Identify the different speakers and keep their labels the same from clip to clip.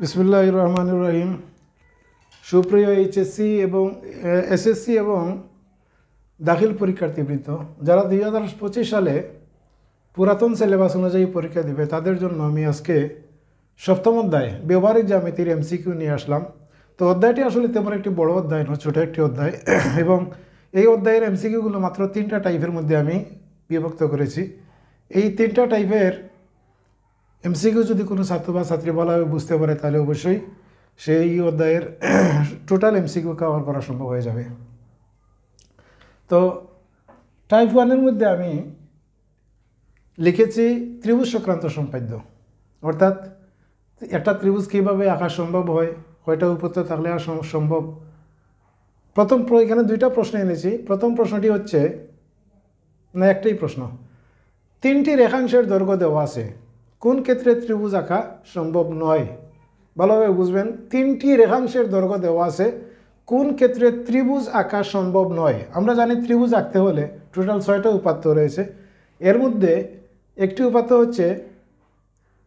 Speaker 1: বিসমিল্লাহির রহমানির রহিম। সুপ্রিয় এইচএসসি এবং এসএসসি এবং দাখিল পরীক্ষার্থীবৃন্দ, যারা 2025 সালে পুরাতন সিলেবাস অনুযায়ী পরীক্ষা দিবে তাদের জন্য আমি আজকে সপ্তম অধ্যায় ব্যবহারিক জ্যামিতির এমসিকিউ নিয়ে আসলাম। তো অধ্যায়টি আসলে তেমন একটি বড় অধ্যায় নয়, ছোটো একটি অধ্যায় এবং এই অধ্যায়ের এমসিকিউগুলো মাত্র 3টা টাইপের মধ্যে আমি বিভক্ত করেছি। এই 3টা টাইপের এমসিকিউ যদি কোনো ছাত্র বা ছাত্রী ভালোভাবে বুঝতে পারে তাহলে অবশ্যই সেই অধ্যায়ের টোটাল এমসিকিউ কভার করা সম্ভব হয়ে যাবে। তো টাইপ 1-এর মধ্যে আমি লিখেছি ত্রিভুজ সংক্রান্ত সম্পাদ্য, অর্থাৎ একটা ত্রিভুজ কীভাবে আঁকা সম্ভব হয়, কয়টা উপত্য থাকলে সম্ভব। এখানে 2টা প্রশ্ন এনেছি। প্রথম প্রশ্নটি হচ্ছে, না একটাই প্রশ্ন, 3টি রেখাংশের দৈর্ঘ্য দেওয়া আছে, কোন ক্ষেত্রে ত্রিভুজ আঁকা সম্ভব নয়? ভালোভাবে বুঝবেন, 3টি রেখাংশের দৈর্ঘ্য দেওয়া আছে, কোন ক্ষেত্রে ত্রিভুজ আঁকা সম্ভব নয়। আমরা জানি ত্রিভুজ আঁকতে হলে টোটাল 6টা উপাত্ত রয়েছে। এর মধ্যে একটি উপাত্ত হচ্ছে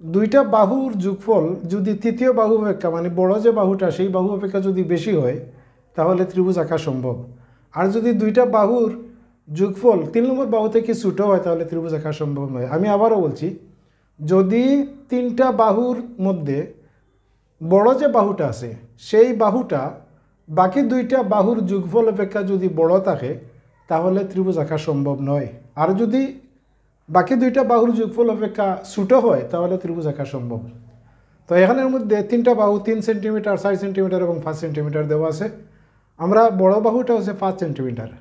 Speaker 1: 2টা বাহুর যোগফল যদি তৃতীয় বাহু অপেক্ষা, মানে বড় যে বাহুটা সেই বাহু অপেক্ষা যদি বেশি হয় তাহলে ত্রিভুজ আঁকা সম্ভব। আর যদি 2টা বাহুর যোগফল 3 নম্বর বাহু থেকে ছোটো হয় তাহলে ত্রিভুজ আঁকা সম্ভব নয়। আমি আবারও বলছি, যদি 3টা বাহুর মধ্যে বড় যে বাহুটা আছে সেই বাহুটা বাকি 2টা বাহুর যোগফল অপেক্ষা যদি বড় থাকে তাহলে ত্রিভুজ আঁকা সম্ভব নয়। আর যদি বাকি 2টা বাহুর যোগফল অপেক্ষা ছোটো হয় তাহলে ত্রিভুজ আঁকা সম্ভব। তো এখানের মধ্যে 3টা বাহু 3 সেন্টিমিটার, 4 সেন্টিমিটার এবং 5 সেন্টিমিটার দেওয়া আছে। আমরা বড় বাহুটা হচ্ছে 5 সেন্টিমিটার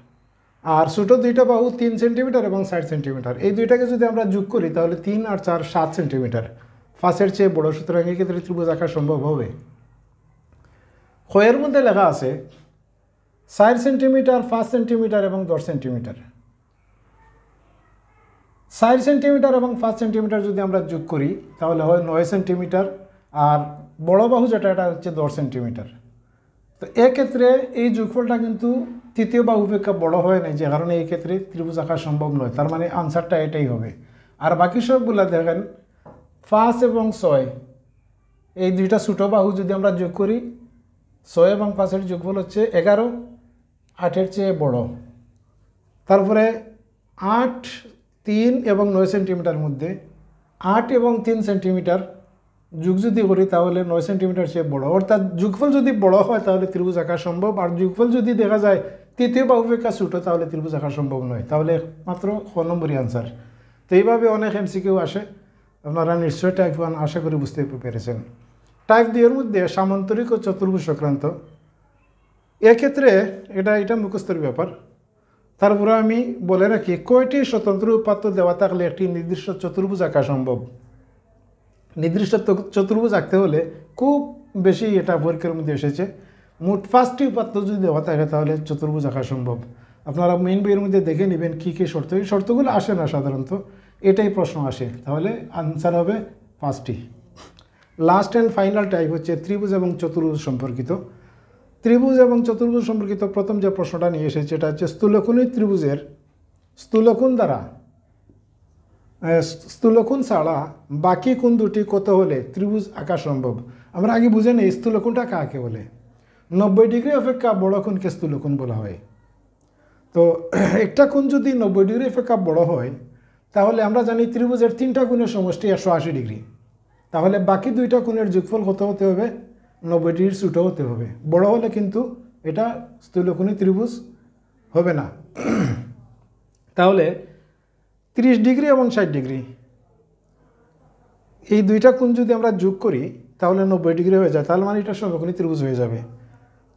Speaker 1: আর ছোটো 2টা বাহু 3 সেন্টিমিটার এবং 60 সেন্টিমিটার। এই 2টাকে যদি আমরা যোগ করি তাহলে 3 আর 4 7 সেন্টিমিটার, 5-এর চেয়ে বড়, সুতরাং এই ক্ষেত্রে ত্রিভুজ আঁকা সম্ভব হবে। ক্ষয়ের মধ্যে লেখা আছে 4 সেন্টিমিটার, 5 সেন্টিমিটার এবং 10 সেন্টিমিটার। 4 সেন্টিমিটার এবং 5 সেন্টিমিটার যদি আমরা যোগ করি তাহলে হয় 9 সেন্টিমিটার, আর বড় বাহু যেটা এটা হচ্ছে 10 সেন্টিমিটার। তো এক্ষেত্রে এই যোগফলটা কিন্তু তৃতীয় বাহু অপেক্ষা বড় হয় নাই, যে কারণে এই ক্ষেত্রে ত্রিভুজ আঁকা সম্ভব নয়। তার মানে আনসারটা এটাই হবে। আর বাকি সবগুলা দেখেন 5 এবং 6, এই 2টা ছোটো বাহু যদি আমরা যোগ করি 6 এবং 5-এর যোগফল হচ্ছে 11, 8-এর চেয়ে বড়। তারপরে 8, 3 এবং 9 সেন্টিমিটার মধ্যে 8 এবং 3 সেন্টিমিটার যোগ যদি করি তাহলে 9 সেন্টিমিটার চেয়ে বড়, অর্থাৎ যোগফল যদি বড় হয় তাহলে ত্রিভুজ আঁকা সম্ভব। আর যোগফল যদি দেখা যায় তৃতীয় বাহু অপেক্ষা ছোটো তাহলে ত্রিভুজ আঁকা সম্ভব নয়। তাহলে মাত্র 1 নম্বরই আনসার। তো এইভাবে অনেক এমসিকিউ আসে, আপনারা নিশ্চয়ই টাইপ 1 আশা করি বুঝতে পেরেছেন। টাইপ 2-এর মধ্যে সামান্তরিক ও চতুর্ভুজ সংক্রান্ত, এক্ষেত্রে এটা মুখস্থের ব্যাপার। তারপরে আমি বলে রাখি, কয়টি স্বতন্ত্র উপাত্ত দেওয়া থাকলে একটি নির্দিষ্ট চতুর্ভুজ আঁকা সম্ভব। নির্দিষ্ট চতুর্ভুজ আঁকতে হলে খুব বেশি এটা পরীক্ষার মধ্যে এসেছে, মোট 5টি উপাত্ত যদি দেওয়া থাকে তাহলে চতুর্ভুজ আঁকা সম্ভব। আপনারা মেইন বইয়ের মধ্যে দেখে নেবেন কী কী শর্ত। এই শর্তগুলো আসে না সাধারণত, এটাই প্রশ্ন আসে, তাহলে আনসার হবে 5টি। লাস্ট অ্যান্ড ফাইনাল টাইপ হচ্ছে ত্রিভুজ এবং চতুর্ভুজ সম্পর্কিত। ত্রিভুজ এবং চতুর্ভুজ সম্পর্কিত প্রথম যে প্রশ্নটা নিয়ে এসেছে এটা হচ্ছে স্থূলকোণী ত্রিভুজের স্থূলকোণ ছাড়া বাকি কোণ দুটি কত হলে ত্রিভুজ আঁকা সম্ভব। আমরা আগে বুঝে নিই স্থূলকোণটা কাকে বলে। 90 ডিগ্রি অপেক্ষা বড় কোণকে স্থূলকোণ বলা হয়। তো একটা কোণ যদি 90 ডিগ্রি অপেক্ষা বড় হয় তাহলে আমরা জানি ত্রিভুজের 3টা কোণের সমষ্টি 180 ডিগ্রি। তাহলে বাকি 2টা কোণের যোগফল কত হতে হবে? 90 ডিগ্রির ছোটো হতে হবে। বড় হলে কিন্তু এটা স্থূলকোণী ত্রিভুজ হবে না। তাহলে 30 ডিগ্রি এবং 60 ডিগ্রি এই 2টা কোণ যদি আমরা যোগ করি তাহলে 90 ডিগ্রি হয়ে যায়, তাহলে মানে এটা সমকোণী ত্রিভুজ হয়ে যাবে।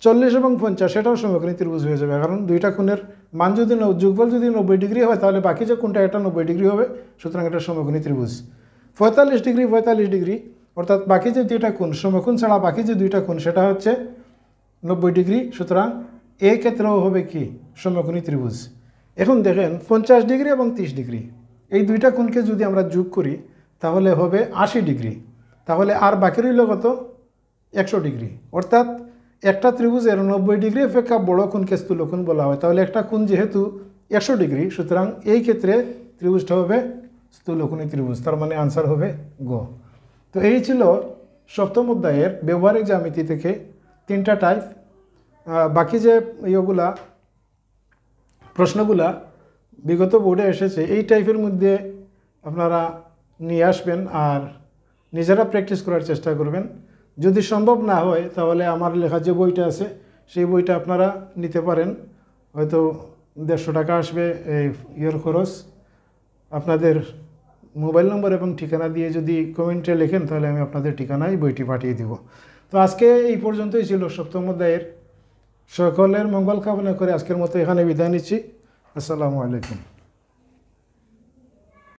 Speaker 1: 40 এবং 50 সেটাও সমকোণী ত্রিভুজ হয়ে যাবে, কারণ 2টা কোণের মান যদি যোগফল যদি 90 ডিগ্রি হয় তাহলে বাকি যে কোণটা এটা 90 ডিগ্রি হবে, সুতরাং এটা সমকোণী ত্রিভুজ। 45 ডিগ্রি 45 ডিগ্রি, অর্থাৎ বাকি যে 2টা কোণ সমকোণ ছাড়া বাকি যে 2টা কোণ সেটা হচ্ছে 90 ডিগ্রি, সুতরাং এই ক্ষেত্রেও হবে কি সমকোণী ত্রিভুজ। এখন দেখেন 50 ডিগ্রি এবং 30 ডিগ্রি এই 2টা কোণকে যদি আমরা যোগ করি তাহলে হবে 80 ডিগ্রি। তাহলে আর বাকি রইল কত? 100 ডিগ্রি। অর্থাৎ একটা ত্রিভুজের 90 ডিগ্রি অপেক্ষা বড় কোণকে স্থূলকোণ বলা হয়। তাহলে একটা কোণ যেহেতু 100 ডিগ্রি, সুতরাং এই ক্ষেত্রে ত্রিভুজটা হবে স্থূলকোণী ত্রিভুজ। তার মানে আনসার হবে গ। তো এই ছিল সপ্তম অধ্যায়ের ব্যবহারিক জ্যামিতি থেকে 3টা টাইপ, বাকি যে ইয়েগুলা প্রশ্নগুলা বিগত বোর্ডে এসেছে এই টাইপের মধ্যে আপনারা নিয়ে আসবেন আর নিজেরা প্র্যাকটিস করার চেষ্টা করবেন। যদি সম্ভব না হয় তাহলে আমার লেখা যে বইটা আছে সেই বইটা আপনারা নিতে পারেন, হয়তো 150 টাকা আসবে এই ইয়ের খরচ। আপনাদের মোবাইল নম্বর এবং ঠিকানা দিয়ে যদি কমেন্টে লেখেন তাহলে আমি আপনাদের ঠিকানায় বইটি পাঠিয়ে দিব। তো আজকে এই পর্যন্তই ছিল সপ্তম অধ্যায়ের। সকলের মঙ্গল কামনা করে আজকের মতো এখানে বিদায় নিচ্ছি। আসসালামু আলাইকুম।